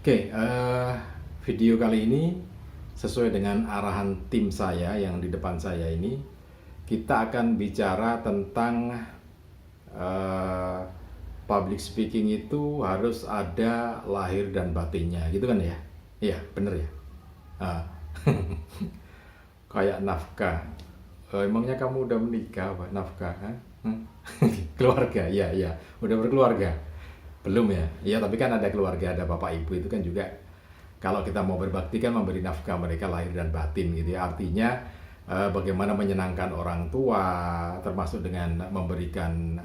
Oke, video kali ini sesuai dengan arahan tim saya yang di depan saya ini, kita akan bicara tentang eh, public speaking itu harus ada lahir dan batinnya, gitu kan ya? Iya, bener ya. Ah, kayak nafkah. Emangnya kamu udah menikah, Pak? Nafkah? Hah? Hmm? Keluarga, ya, ya, udah berkeluarga. Belum ya? Iya, tapi kan ada keluarga, ada bapak ibu itu kan juga kalau kita mau berbakti kan memberi nafkah mereka lahir dan batin gitu ya. Artinya bagaimana menyenangkan orang tua, termasuk dengan memberikan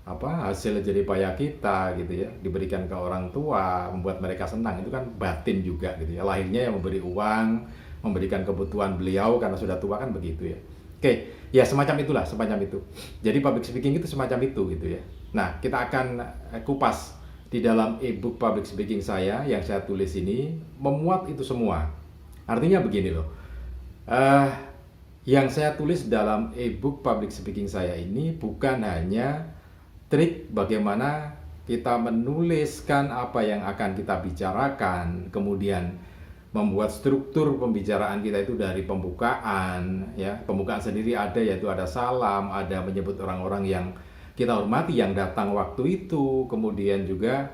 hasil jerih payah kita gitu ya, diberikan ke orang tua, membuat mereka senang, itu kan batin juga gitu ya. Lahirnya yang memberi uang, memberikan kebutuhan beliau karena sudah tua kan begitu ya. Oke, ya semacam itulah, semacam itu. Jadi public speaking itu semacam itu gitu ya. Nah, kita akan kupas di dalam ebook public speaking saya yang saya tulis ini memuat itu semua. Artinya begini loh, yang saya tulis dalam ebook public speaking saya ini bukan hanya trik bagaimana kita menuliskan apa yang akan kita bicarakan, kemudian membuat struktur pembicaraan kita itu dari pembukaan, ya. Pembukaan sendiri ada, yaitu ada salam, ada menyebut orang-orang yang kita hormati yang datang waktu itu, kemudian juga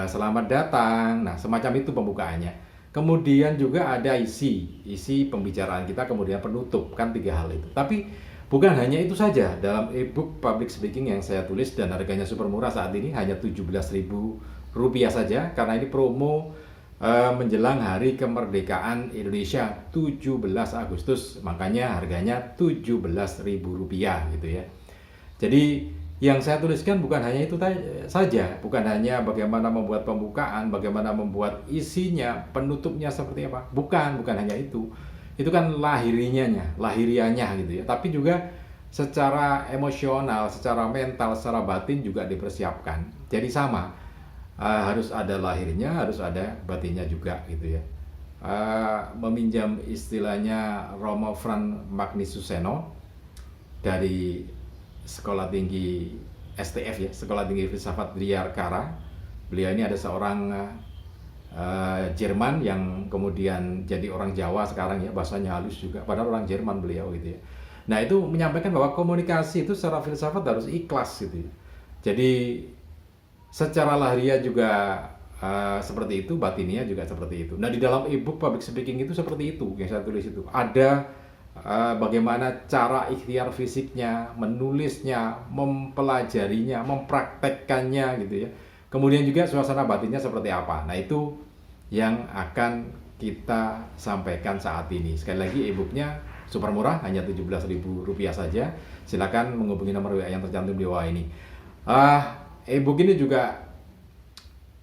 selamat datang. Nah, semacam itu pembukaannya. Kemudian juga ada isi pembicaraan kita, kemudian penutup, kan 3 hal itu. Tapi bukan hanya itu saja dalam ebook public speaking yang saya tulis dan harganya super murah saat ini, hanya Rp17.000 saja karena ini promo menjelang hari kemerdekaan Indonesia 17 Agustus, makanya harganya Rp17.000 gitu ya. Jadi yang saya tuliskan bukan hanya itu saja, bukan hanya bagaimana membuat pembukaan, bagaimana membuat isinya, penutupnya seperti apa. Bukan hanya itu. Itu kan lahirianya gitu ya. Tapi juga secara emosional, secara mental, secara batin juga dipersiapkan. Jadi sama, harus ada lahirnya, harus ada batinnya juga gitu ya. Meminjam istilahnya Romo Fran Magnisuseno dari Sekolah Tinggi STF ya, Sekolah Tinggi Filsafat Diyarkara. Beliau ini ada seorang Jerman yang kemudian jadi orang Jawa sekarang ya, bahasanya halus juga, padahal orang Jerman beliau gitu ya. Nah, itu menyampaikan bahwa komunikasi itu secara filsafat harus ikhlas gitu ya. Jadi secara lahiriah juga seperti itu, batinnya juga seperti itu. Nah, di dalam ebook public speaking itu seperti itu yang saya tulis itu. Ada bagaimana cara ikhtiar fisiknya, menulisnya, mempelajarinya, mempraktekkannya gitu ya. Kemudian juga suasana batinnya seperti apa. Nah, itu yang akan kita sampaikan saat ini. Sekali lagi ebooknya super murah, hanya Rp17.000 saja. Silakan menghubungi nomor WA yang tercantum di bawah ini. Ebook ini juga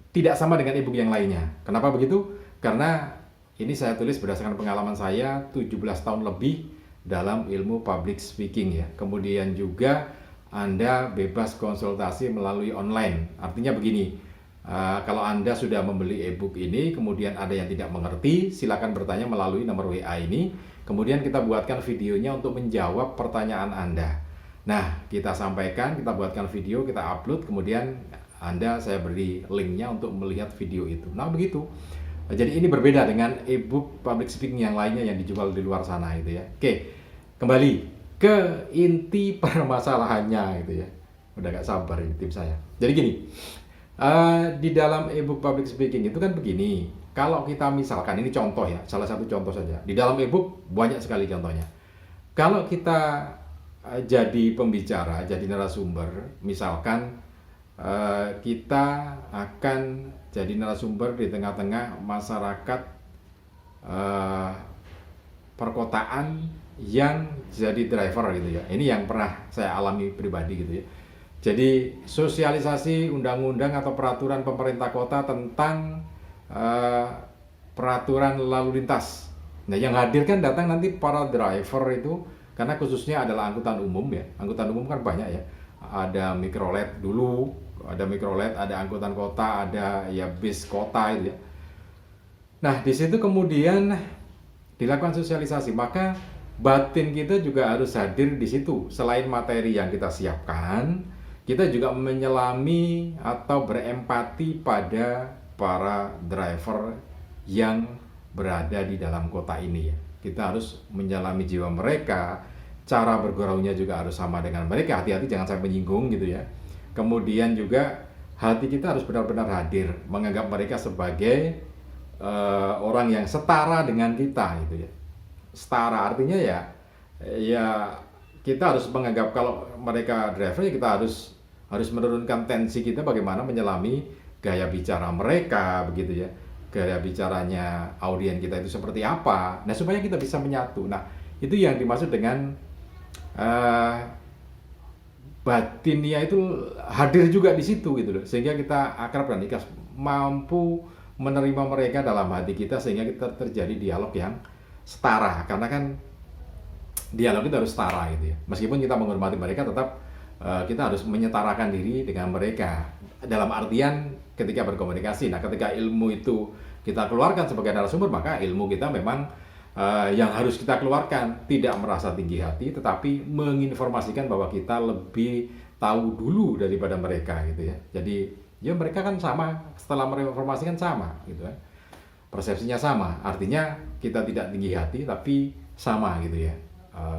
tidak sama dengan ebook yang lainnya. Kenapa begitu? Karena ini saya tulis berdasarkan pengalaman saya 17 tahun lebih dalam ilmu public speaking ya. Kemudian juga Anda bebas konsultasi melalui online. Artinya begini, kalau Anda sudah membeli ebook ini, kemudian ada yang tidak mengerti, silakan bertanya melalui nomor WA ini. Kemudian kita buatkan videonya untuk menjawab pertanyaan Anda. Nah, kita sampaikan, kita buatkan video, kita upload, kemudian saya beri linknya untuk melihat video itu. Nah, begitu. Jadi ini berbeda dengan ebook public speaking yang lainnya yang dijual di luar sana gitu ya. Oke, kembali ke inti permasalahannya gitu ya. Udah gak sabar ini tim saya. Jadi gini, di dalam ebook public speaking itu kan begini. Kalau kita misalkan, ini contoh ya, salah satu contoh saja. Di dalam ebook banyak sekali contohnya. Kalau kita jadi pembicara, jadi narasumber, misalkan kita akan jadi narasumber di tengah-tengah masyarakat perkotaan yang jadi driver gitu ya. Ini yang pernah saya alami pribadi gitu ya. Jadi sosialisasi undang-undang atau peraturan pemerintah kota tentang peraturan lalu lintas. Nah, yang hadir kan datang nanti para driver itu, karena khususnya adalah angkutan umum ya. Angkutan umum kan banyak ya. Ada mikrolet dulu, ada angkutan kota, ada ya bis kota itu ya. Nah, di situ kemudian dilakukan sosialisasi, maka batin kita juga harus hadir di situ. Selain materi yang kita siapkan, kita juga menyelami atau berempati pada para driver yang berada di dalam kota ini ya. Kita harus menyelami jiwa mereka, cara bergaulnya juga harus sama dengan mereka, hati-hati jangan sampai menyinggung gitu ya. Kemudian juga hati kita harus benar-benar hadir, menganggap mereka sebagai orang yang setara dengan kita gitu ya. Setara artinya ya kita harus menganggap kalau mereka driver ya kita harus menurunkan tensi kita bagaimana menyelami gaya bicara mereka begitu ya. Gaya bicaranya audien kita itu seperti apa. Nah, supaya kita bisa menyatu. Nah, itu yang dimaksud dengan batinnya itu hadir juga di situ gitu loh. Sehingga kita akrab dan ikhlas, mampu menerima mereka dalam hati kita sehingga kita terjadi dialog yang setara. Karena kan dialog itu harus setara gitu ya. Meskipun kita menghormati mereka, tetap kita harus menyetarakan diri dengan mereka. Dalam artian ketika berkomunikasi. Nah, ketika ilmu itu kita keluarkan sebagai narasumber, maka ilmu kita memang yang harus kita keluarkan. Tidak merasa tinggi hati, tetapi menginformasikan bahwa kita lebih tahu dulu daripada mereka gitu ya. Jadi ya mereka kan sama, setelah menginformasikan sama gitu ya. Persepsinya sama, artinya kita tidak tinggi hati tapi sama gitu ya.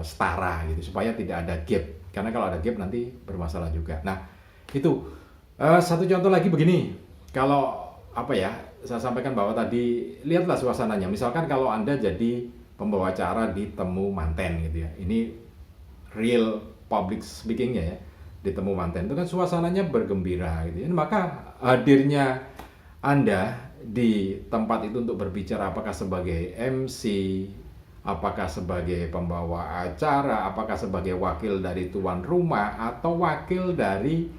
Setara gitu, supaya tidak ada gap. Karena kalau ada gap nanti bermasalah juga. Nah, itu satu contoh lagi begini. Kalau saya sampaikan bahwa tadi lihatlah suasananya. Misalkan kalau Anda jadi pembawa acara di Temu Manten gitu ya. Ini real public speakingnya ya. Di Temu Manten itu kan suasananya bergembira gitu ya. Maka hadirnya Anda di tempat itu untuk berbicara, apakah sebagai MC, apakah sebagai pembawa acara, apakah sebagai wakil dari tuan rumah atau wakil dari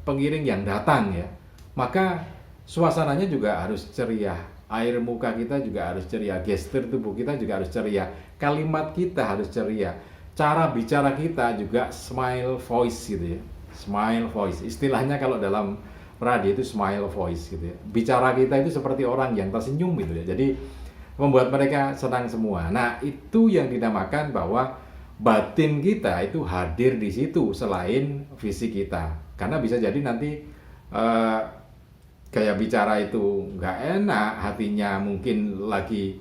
pengiring yang datang ya. Maka suasananya juga harus ceria, air muka kita juga harus ceria, gestur tubuh kita juga harus ceria, kalimat kita harus ceria, cara bicara kita juga smile voice gitu ya. Smile voice, istilahnya kalau dalam radio itu smile voice gitu ya. Bicara kita itu seperti orang yang tersenyum gitu ya. Jadi membuat mereka senang semua. Nah, itu yang dinamakan bahwa batin kita itu hadir di situ selain fisik kita. Karena bisa jadi nanti gaya bicara itu nggak enak, hatinya mungkin lagi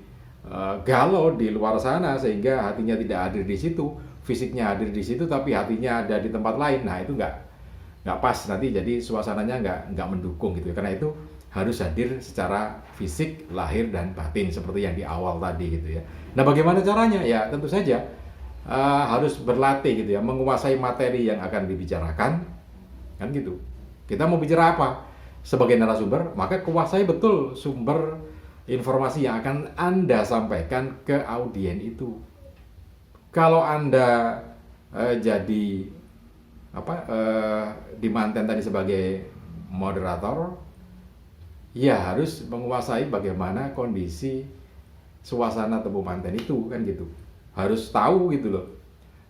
galau di luar sana sehingga hatinya tidak hadir di situ, fisiknya hadir di situ tapi hatinya ada di tempat lain. Nah, itu nggak pas nanti, jadi suasananya nggak mendukung gitu. Karena itu harus hadir secara fisik, lahir dan batin seperti yang di awal tadi gitu ya. Nah, bagaimana caranya? Ya tentu saja harus berlatih gitu ya, menguasai materi yang akan dibicarakan kan gitu. Kita mau bicara apa? Sebagai narasumber, maka kuasai betul sumber informasi yang akan Anda sampaikan ke audien itu. Kalau Anda jadi di Manten tadi sebagai moderator, ya harus menguasai bagaimana kondisi suasana Temu Manten itu kan gitu. Harus tahu gitu loh.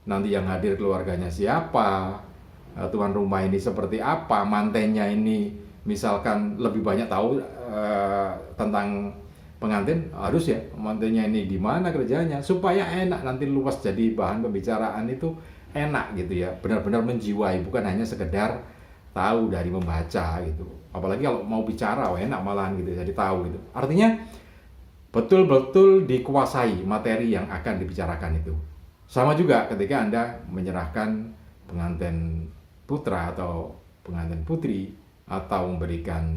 Nanti yang hadir keluarganya siapa, tuan rumah ini seperti apa, mantennya ini misalkan lebih banyak tahu tentang pengantin, harus ya mantennya ini di mana kerjanya supaya enak nanti luas, jadi bahan pembicaraan itu enak gitu ya, benar-benar menjiwai, bukan hanya sekedar tahu dari membaca gitu. Apalagi kalau mau bicara, enak malahan gitu, jadi tahu gitu. Artinya betul-betul dikuasai materi yang akan dibicarakan itu. Sama juga ketika Anda menyerahkan pengantin putra atau pengantin putri atau memberikan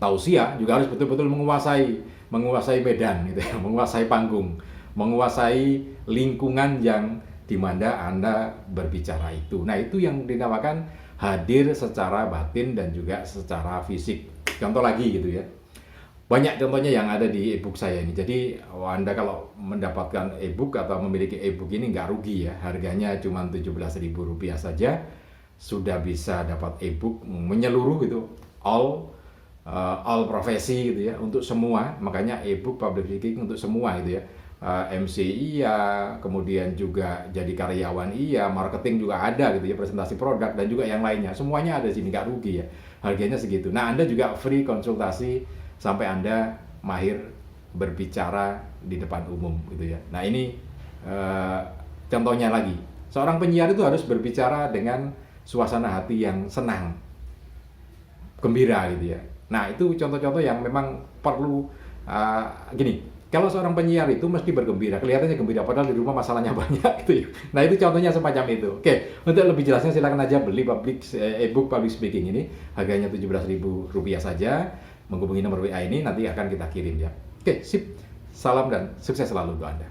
tausiah, juga harus betul-betul menguasai medan gitu ya, menguasai panggung, menguasai lingkungan yang di mana Anda berbicara itu. Nah, itu yang dinamakan hadir secara batin dan juga secara fisik. Contoh lagi gitu ya. Banyak contohnya yang ada di e-book saya ini. Jadi Anda kalau mendapatkan e-book atau memiliki e-book ini nggak rugi ya. Harganya cuma Rp17.000 saja. Sudah bisa dapat e-book menyeluruh gitu. All profesi gitu ya, untuk semua. Makanya e-book public speaking untuk semua gitu ya. MC iya, kemudian juga jadi karyawan iya, marketing juga ada gitu ya, presentasi produk dan juga yang lainnya. Semuanya ada di sini, nggak rugi ya. Harganya segitu. Nah, Anda juga free konsultasi sampai Anda mahir berbicara di depan umum gitu ya. Nah, ini contohnya lagi. Seorang penyiar itu harus berbicara dengan suasana hati yang senang. gembira gitu ya. Nah itu contoh-contoh yang memang perlu gini. Kalau seorang penyiar itu mesti bergembira, kelihatannya gembira padahal di rumah masalahnya banyak gitu ya. Nah itu contohnya semacam itu. Oke, untuk lebih jelasnya silakan aja beli e-book public speaking ini, harganya Rp17.000 saja. Menghubungi nomor WA ini nanti akan kita kirim ya. Oke, sip. Salam dan sukses selalu untuk Anda.